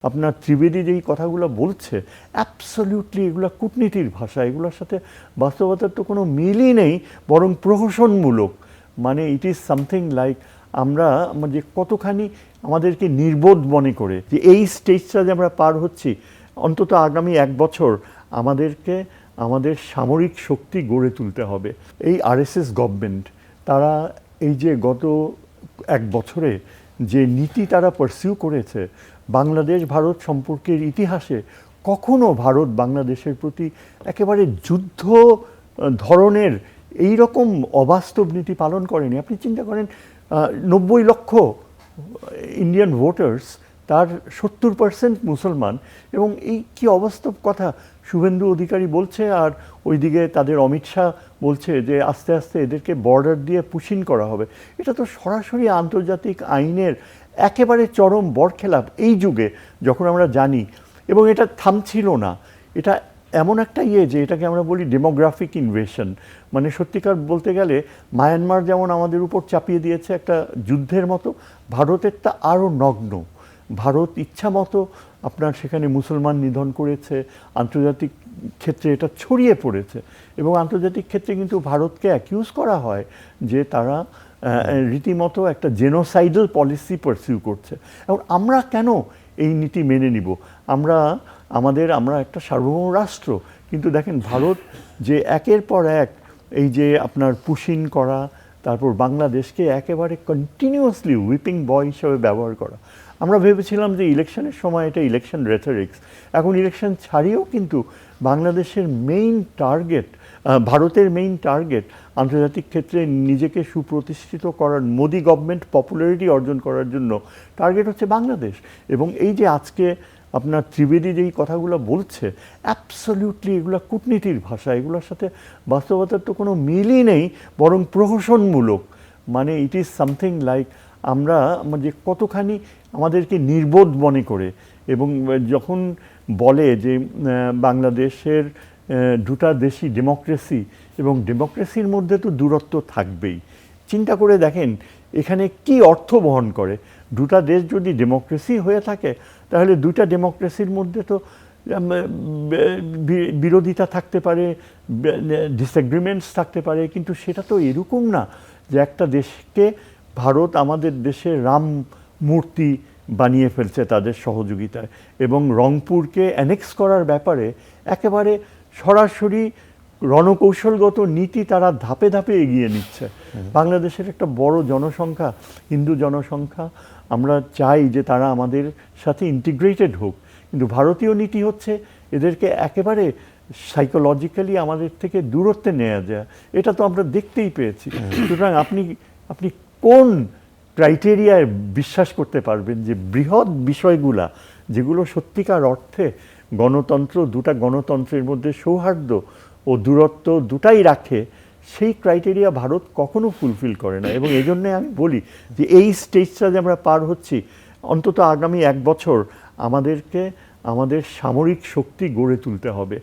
আপনার ত্রিবেদী যেই কথাগুলো বলছে অ্যাবসলিউটলি এগুলো কূটনীতির ভাষা, এগুলোর সাথে বাস্তবতার তো কোনো মিলই নেই, বরং প্রহসনমূলক। মানে ইট ইজ সামথিং লাইক আমরা যে কতখানি আমাদেরকে নির্বোধ মনে করে যে এই স্টেজটা যে আমরা পার হচ্ছি, অন্তত আগামী 1 বছর আমাদেরকে আমাদের সামরিক শক্তি গড়ে তুলতে হবে। এই আরএসএস গভর্নমেন্ট তারা এই যে গত 1 বছরে যে নীতি তারা পারসিউ করেছে, বাংলাদেশ ভারত সম্পর্কের ইতিহাসে কখনো ভারত বাংলাদেশের প্রতি একেবারে যুদ্ধ ধরনের এই রকম অবাস্তব নীতি পালন করেনি। আপনি চিন্তা করেন 90 লক্ষ ইন্ডিয়ান ভোটার্স, তার 70% মুসলমান, এবং এই কি অবাস্তব কথা শুভেন্দু অধিকারী বলছে, আর ওইদিকে তাদের অমিত শাহ বলছে যে আস্তে আস্তে এদেরকে বর্ডার দিয়ে পুশিং করা হবে। এটা তো সরাসরি আন্তর্জাতিক আইনের একেবারে চরম বরখেলাপ এই যুগে, যখন আমরা জানি। এবং এটা থামছিল না, এটা এমন একটা যে এটাকে আমরা বলি ডেমোগ্রাফিক ইনভেশন। মানে সত্যিকার বলতে গেলে মায়ানমার যেমন আমাদের উপর চাপিয়ে দিয়েছে একটা যুদ্ধের মতো, ভারতেরটা আরও নগ্ন। ভারত ইচ্ছা মতো আপনার সেখানে মুসলমান নিধন করেছে, আন্তর্জাতিক ক্ষেত্রে এটা ছড়িয়ে পড়েছে, এবং আন্তর্জাতিক ক্ষেত্রে কিন্তু ভারতকে অ্যাকিউজ করা হয় যে তারা রীতিমতো একটা জেনোসাইডাল পলিসি পারসিউ করছে। এবং আমরা কেন এই নীতি মেনে নিব? আমরা একটা সার্বভৌম রাষ্ট্র, কিন্তু দেখেন ভারত যে একের পর এক এই যে আপনার পুশিং করা, তারপর বাংলাদেশকে একেবারে কন্টিনিউয়াসলি হুইপিং বয় হিসেবে ব্যবহার করা। আমরা ভেবেছিলাম যে ইলেকশনের সময় এটা ইলেকশন রেথরিক্স, এখন ইলেকশন ছাড়িয়েও কিন্তু বাংলাদেশের মেইন টার্গেট, ভারতের মেইন টার্গেট আন্তর্জাতিক ক্ষেত্রে নিজেকে সুপ্রতিষ্ঠিত করার, মোদি গভর্নমেন্ট পপুলারিটি অর্জন করার জন্য টার্গেট হচ্ছে বাংলাদেশ। এবং এই যে আজকে আপনার ত্রিবেদী যেই কথাগুলো বলছে অ্যাবসলিউটলি এগুলো কূটনীতির ভাষা, এগুলোর সাথে বাস্তবতার তো কোনো মিলই নেই, বরং প্রহসনমূলক। মানে ইট ইজ সামথিং লাইক আমরা যে কতখানি আমাদেরকে নির্বোধ মনে করে, এবং যখন বলে যে বাংলাদেশের দুটা দেশই ডেমোক্রেসি, এবং ডেমোক্রেসির মধ্যে তো দূরত্ব থাকবেই। চিন্তা করে দেখেন এখানে কি অর্থ বহন করে। দুটা দেশ যদি ডেমোক্রেসি হয়ে থাকে, তাহলে দুটা ডেমোক্রেসির মধ্যে তো বিরোধিতা থাকতে পারে, ডিসএগ্রিমেন্টস থাকতে পারে, কিন্তু সেটা তো এরকম না যে একটা দেশকে ভারত আমাদের দেশে রাম মূর্তি বানিয়ে ফেলছে তাদের সহযোগিতায়, এবং রংপুরকে অ্যানেক্স করার ব্যাপারে একেবারে সরাসরি রণকৌশলগত নীতি তারা ধাপে ধাপে এগিয়ে নিচ্ছে। বাংলাদেশের একটা বড় জনসংখ্যা, হিন্দু জনসংখ্যা, আমরা চাই যে তারা আমাদের সাথে ইন্টিগ্রেটেড হোক, কিন্তু ভারতীয় নীতি হচ্ছে এদেরকে একেবারে সাইকোলজিক্যালি আমাদের থেকে দূরত্বে নেওয়া যায়। এটা তো আমরা দেখতেই পেয়েছি। সুতরাং আপনি কোন ক্রাইটেরিয়ায় বিশ্বাস করতে পারবেন যে বৃহৎ বিষয়গুলা, যেগুলো সত্যিকার অর্থে গণতন্ত্র, দুটা গণতন্ত্রের মধ্যে সৌহার্দ্য ও দূরত্ব দুটাই রাখে, সেই ক্রাইটেরিয়া ভারত কখনো ফুলফিল করে না। এবং এই জন্যে আমি বলি যে এই স্টেজটা যে আমরা পার হচ্ছি, অন্তত আগামী 1 বছর আমাদেরকে আমাদের সামরিক শক্তি গড়ে তুলতে হবে।